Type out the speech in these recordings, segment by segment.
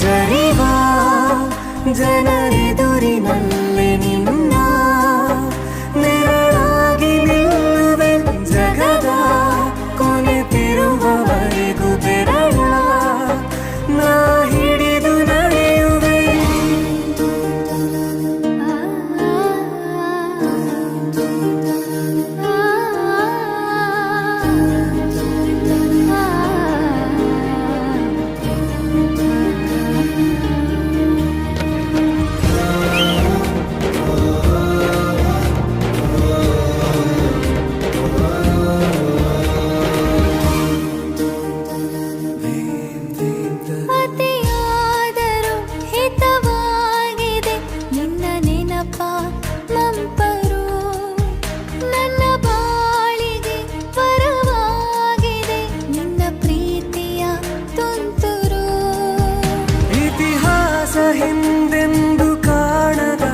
ಜರಿವಾ ಜನರೆದುರಿನಲ್ಲಿ ನಿನ್ನ ನೆರಳಾಗಿ ನಿಲ್ಲುವೆ ಜಗದ ಕೊನೆತಿರುವವರೆಗೂ ಬೆರಳ ನಾ ಹಿಡಿದು ನಡೆಯುವೆ. ಅತಿಯಾದರೂ ಹಿತವಾಗಿದೆ ನಿನ್ನ ನೆನಪ ಮಂಪರು, ನನ್ನ ಬಾಳಿಗೆ ವರವಾಗಿದೆ ನಿನ್ನ ಪ್ರೀತಿಯ ತುಂತುರು. ಇತಿಹಾಸ ಹಿಂದೆಂದು ಕಾಣದ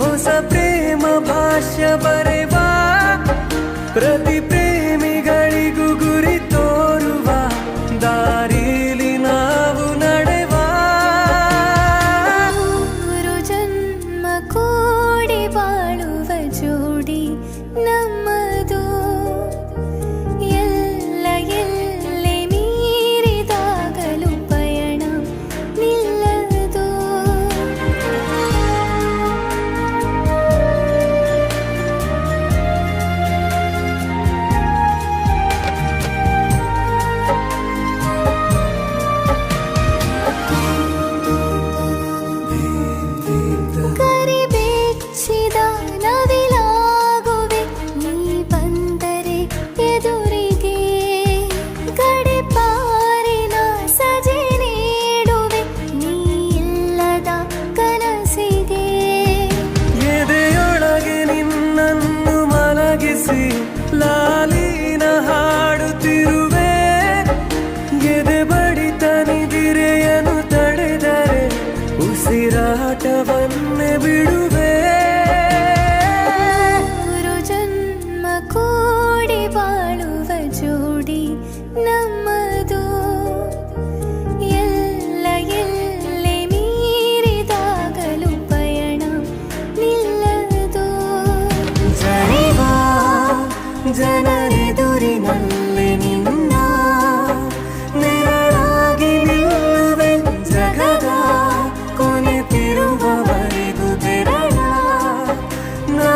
ಹೊಸ ಪ್ರೇಮ ಭಾಷ್ಯ ಬರೆವಾ, ಪ್ರತಿ ಪ್ರೇಮಿಗಳಿಗೂ ಗುರಿ ತೋರುವ ದಾರಿಲಿ ನಾವು ನಡೆವಾ. ಮೂರು ಜನ್ಮ ಕೂಡಿ ಬಾಳುವ ಜೋಡಿ ನಮ್ಮದು, ಎಲ್ಲ ಎಲ್ಲೆ ಮೀರಿದಾಗಲೂ ಪಯಣ ನಿಲ್ಲದು. ಕರಿಬೆಚ್ಚಿದ ನವಿಲಾಗುವೆ ನೀ ಬಂದರೆ ಎದುರಿಗೆ, ಗಡಿಪಾರಿನ ಸಜೆ ನೀಡುವೆ ನೀ ಇಲ್ಲದ ಕನಸಿಗೆ. ಎದೆಯೊಳಗೆ ನಿನ್ನನ್ನು ಮಲಗಿಸಿ ಲಾಲಿನ ಹಾಡುತ್ತಿರುವೆ, ಎದೆ ಬಡಿತ ನಿದಿರೆಯನ್ನು ತಡೆದರೆ ಉಸಿರಾಟವನ್ನೇ ಬಿಡುವೆ. ಮೂರು ಜನ್ಮ ಕೂಡಿ ಬಾಳುವ ಜೋಡಿ ನಮ್ಮದು, ಎಲ್ಲ ಎಲ್ಲೆ ಮೀರಿದಾಗಲೂ ಪಯಣ ನಿಲ್ಲದು. ಜರಿವಾ ಜನರೆದುರಿನಲ್ಲಿ ನಿನ್ನ ನೆರಳಾಗಿ ನಿಲ್ಲುವೆ ಜಗದ ಕೊನೆತಿರುವವರೆಗೂ ಬೆರಳ ನಾ